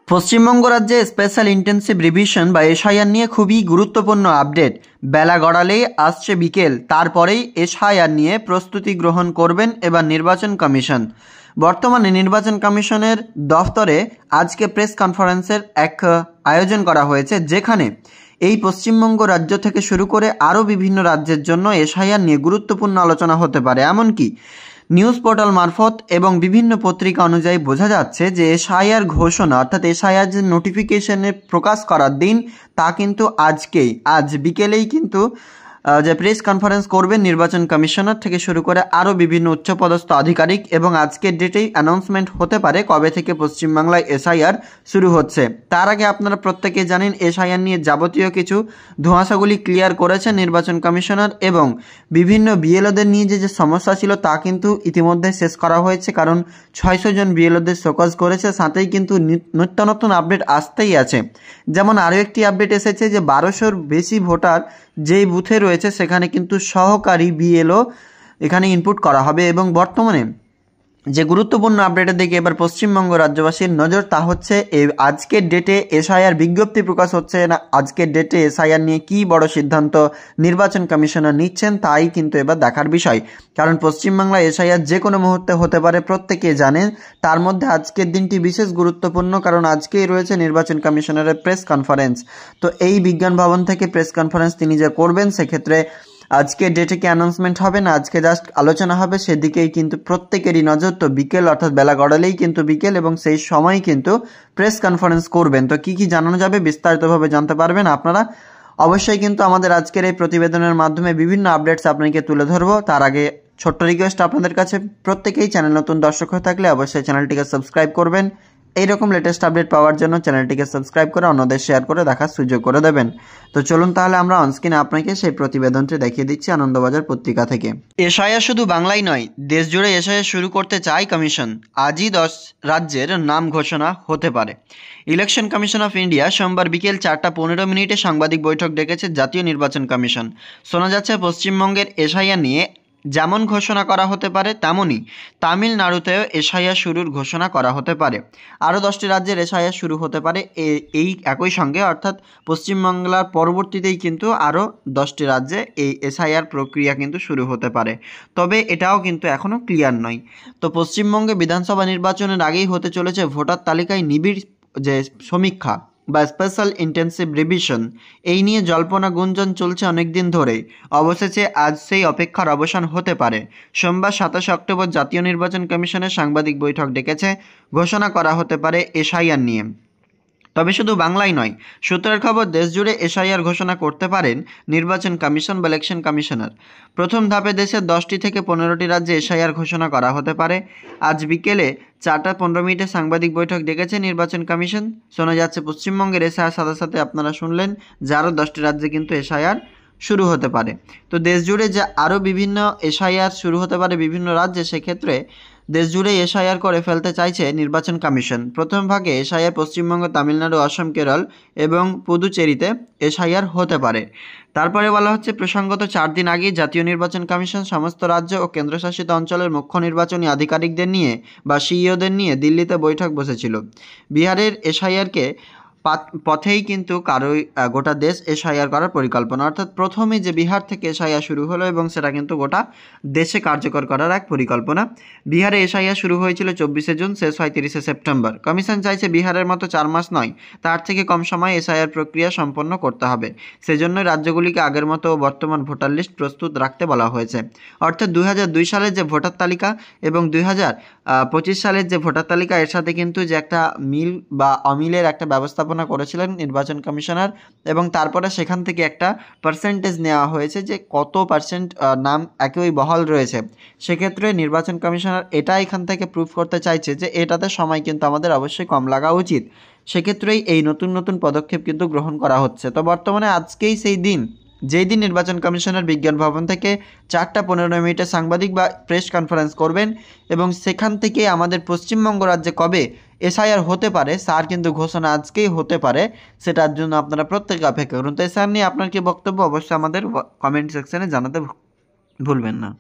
পশ্চিমবঙ্গ রাজ্যে special intensive revision বা SIR নিয়ে খুবই গুরুত্বপূর্ণ আপডেট। বেলা গড়ালেই আসছে বিকেল, তারপরেই এসআইআর নিয়ে প্রস্তুতি গ্রহণ করবেন এবার নির্বাচন কমিশন। বর্তমানে নির্বাচন কমিশনের দফতরে আজকে প্রেস কনফারেন্সের এক আয়োজন করা হয়েছে, যেখানে এই পশ্চিমবঙ্গ রাজ্য থেকে শুরু করে আরও বিভিন্ন রাজ্যের জন্য এসআইআর নিয়ে গুরুত্বপূর্ণ আলোচনা হতে পারে। এমনকি নিউজ পোর্টাল মারফত এবং বিভিন্ন পত্রিকা অনুযায়ী বোঝা যাচ্ছে যে এসআইআর ঘোষণা অর্থাৎ এসআইআর যে নোটিফিকেশনে প্রকাশ করার দিন তা কিন্তু আজ বিকেলেই কিন্তু যে প্রেস কনফারেন্স করবেন নির্বাচন কমিশনার থেকে শুরু করে আরও বিভিন্ন উচ্চপদস্থ আধিকারিক, এবং আজকের ডেটেই অ্যানাউন্সমেন্ট হতে পারে কবে থেকে পশ্চিমবাংলায় এসআইআর শুরু হচ্ছে। তার আগে আপনারা প্রত্যেকে জানেন এসআইআর নিয়ে যাবতীয় কিছু ধোঁয়াশাগুলি ক্লিয়ার করেছে নির্বাচন কমিশনার, এবং বিভিন্ন বিএলওদের নিয়ে যে সমস্যা ছিল তা কিন্তু ইতিমধ্যে শেষ করা হয়েছে, কারণ 600 জন বিএলওদের শোকজ করেছে। সাথেই কিন্তু নিত্য নতুন আপডেট আসতেই আছে। যেমন আরও একটি আপডেট এসেছে যে 1200-র বেশি ভোটার যেই বুথে রয়েছে সেখানে কিন্তু সহকারী বিএলও এখানে ইনপুট করা হবে। এবং বর্তমানে যে গুরুত্বপূর্ণ আপডেটের দিকে এবার পশ্চিমবঙ্গ রাজ্যবাসীর নজর, তা হচ্ছে আজকের ডেটে এসআইআর বিজ্ঞপ্তি প্রকাশ হচ্ছে না। আজকের ডেটে এসআইআর নিয়ে কী বড় সিদ্ধান্ত নির্বাচন কমিশনার নিচ্ছেন তাই কিন্তু এবার দেখার বিষয়, কারণ পশ্চিমবাংলায় এসআইআর যে কোনো মুহূর্তে হতে পারে, প্রত্যেকে জানেন। তার মধ্যে আজকের দিনটি বিশেষ গুরুত্বপূর্ণ, কারণ আজকেই রয়েছে নির্বাচন কমিশনারের প্রেস কনফারেন্স। তো এই বিজ্ঞান ভবন থেকে প্রেস কনফারেন্স তিনি যে করবেন, সেক্ষেত্রে আজকে ডেটে কি অ্যানাউন্সমেন্ট হবে না আজকে জাস্ট আলোচনা হবে, সেদিকেই কিন্তু প্রত্যেকেরই নজর। তো বিকেল অর্থাৎ বেলা গড়ালেই কিন্তু বিকেল, এবং সেই সময় কিন্তু প্রেস কনফারেন্স করবেন। তো কি জানানো যাবে বিস্তারিতভাবে জানতে পারবেন আপনারা। অবশ্যই কিন্তু আমাদের আজকের এই প্রতিবেদনের মাধ্যমে বিভিন্ন আপডেটস আপনাকে তুলে ধরবো। তার আগে ছোট্ট রিকোয়েস্ট আপনাদের কাছে, প্রত্যেকেই চ্যানেল নতুন দর্শক হয়ে থাকলে অবশ্যই চ্যানেলটিকে সাবস্ক্রাইব করবেন। এইরকম লেটেস্ট আপডেট পাওয়ার জন্য চ্যানেলটিকে সাবস্ক্রাইব করে অন্যদের শেয়ার করে দেখার সুযোগ করে দেবেন। তো চলুন তাহলে আমরা অনস্ক্রিনে আপনাকে সেই প্রতিবেদনটি দেখিয়ে দিচ্ছি আনন্দবাজার পত্রিকা থেকে। এসআইআর শুধু বাংলায় নয়, দেশ জুড়ে এসআইআর শুরু করতে চায় কমিশন। আজই 10 রাজ্যের নাম ঘোষণা হতে পারে। ইলেকশন কমিশন অফ ইন্ডিয়া সোমবার বিকেল 4:15 সাংবাদিক বৈঠক ডেকেছে জাতীয় নির্বাচন কমিশন। শোনা যাচ্ছে পশ্চিমবঙ্গের এসআইআর নিয়ে যেমন ঘোষণা করা হতে পারে, তেমনই তামিলনাড়ুতেও এসআইআর শুরুর ঘোষণা করা হতে পারে। আরও 10টি রাজ্যের এসআইআর শুরু হতে পারে এই একই সঙ্গে, অর্থাৎ পশ্চিমবাংলার পরবর্তীতেই কিন্তু আরও 10টি রাজ্যে এই এসআইআর প্রক্রিয়া কিন্তু শুরু হতে পারে। তবে এটাও কিন্তু এখনও ক্লিয়ার নয়। তো পশ্চিমবঙ্গে বিধানসভা নির্বাচনের আগেই হতে চলেছে ভোটার তালিকায় নিবিড় যে সমীক্ষা বা স্পেশাল ইন্টেন্সিভ রিভিশন। এই নিয়ে জল্পনা গুঞ্জন চলছে অনেক দিন ধরেই। অবশেষে আজ সেই অপেক্ষার অবসান হতে পারে। সোমবার 27 অক্টোবর জাতীয় নির্বাচন কমিশনের সাংবাদিক বৈঠক ডেকেছে। ঘোষণা করা হতে পারে এসআইআর নিয়ে। তবে শুধু বাংলায় নয়, সূত্রের খবর দেশ জুড়ে এসআইআর ঘোষণা করতে পারেন নির্বাচন কমিশন বা ইলেকশন কমিশনার। প্রথম ধাপে দেশের 10টি থেকে 15টি রাজ্যে এসআইআর ঘোষণা করা হতে পারে। আজ বিকেলে 4:15 সাংবাদিক বৈঠক ডেকেছে নির্বাচন কমিশন। শোনা যাচ্ছে পশ্চিমবঙ্গের এসআইআর সাথে সাথে আপনারা শুনলেন যে আরও 10টি রাজ্যে কিন্তু এসআইআর শুরু হতে পারে। তো দেশ জুড়ে যে আরও বিভিন্ন এসআইআর শুরু হতে পারে বিভিন্ন রাজ্যে, সেক্ষেত্রে দেশ জুড়ে এসআইআর করে ফেলতে চাইছে নির্বাচন কমিশন। প্রথম ভাগে এসআইআর পশ্চিমবঙ্গ, তামিলনাড়ু, অসম, কেরল এবং পুদুচেরিতে এসআইআর হতে পারে। তারপরে বলা হচ্ছে প্রসঙ্গত 4 দিন আগে জাতীয় নির্বাচন কমিশন সমস্ত রাজ্য ও কেন্দ্রশাসিত অঞ্চলের মুখ্য নির্বাচনী আধিকারিকদের নিয়ে বা সিইওদের নিয়ে দিল্লিতে বৈঠক বসেছিল। বিহারের এসআইআরকে পথেই কিন্তু গোটা দেশ এসআইআর করার পরিকল্পনা, অর্থাৎ প্রথমে যে বিহার থেকে এসআইআর শুরু হলো এবং সেটা কিন্তু গোটা দেশে কার্যকর করার এক পরিকল্পনা। বিহারে এসআইআর শুরু হয়েছিল 24 জুন, শেষ হয় 30 সেপ্টেম্বর। কমিশন চাইছে বিহারের মতো 4 মাস নয়, তার থেকে কম সময়ে এসআইআর প্রক্রিয়া সম্পন্ন করতে হবে। সেজন্য রাজ্যগুলিকে আগের মতো বর্তমান ভোটার লিস্ট প্রস্তুত রাখতে বলা হয়েছে। অর্থাৎ 2002 সালের যে ভোটার তালিকা এবং 2025 সালের যে ভোটার তালিকা, এর সাথে কিন্তু যে একটা মিল বা অমিলের একটা ব্যবস্থাপনা করেছিলেন নির্বাচন কমিশনার, এবং তারপরে সেখান থেকে একটা পার্সেন্টেজ নেওয়া হয়েছে যে কত পার্সেন্ট নাম একই বহাল রয়েছে। সেক্ষেত্রে নির্বাচন কমিশনার এটা এখান থেকে প্রুভ করতে চাইছে যে এটাতে সময় কিন্তু আমাদের অবশ্যই কম লাগা উচিত। সেক্ষেত্রেই এই নতুন নতুন পদক্ষেপ কিন্তু গ্রহণ করা হচ্ছে। তো বর্তমানে আজকেই সেই দিন যেই দিন নির্বাচন কমিশনের বিজ্ঞান ভবন থেকে 4:15 সাংবাদিক বা প্রেস কনফারেন্স করবেন, এবং সেখান থেকে আমাদের পশ্চিমবঙ্গ রাজ্যে কবে এসআইআর হতে পারে তার কিন্তু ঘোষণা আজকেই হতে পারে। সেটার জন্য আপনারা প্রত্যেকে অপেক্ষা করুন। তো এসআইআর নিয়ে আপনার কি বক্তব্য অবশ্যই আমাদের কমেন্ট সেকশনে জানাতে ভুলবেন না।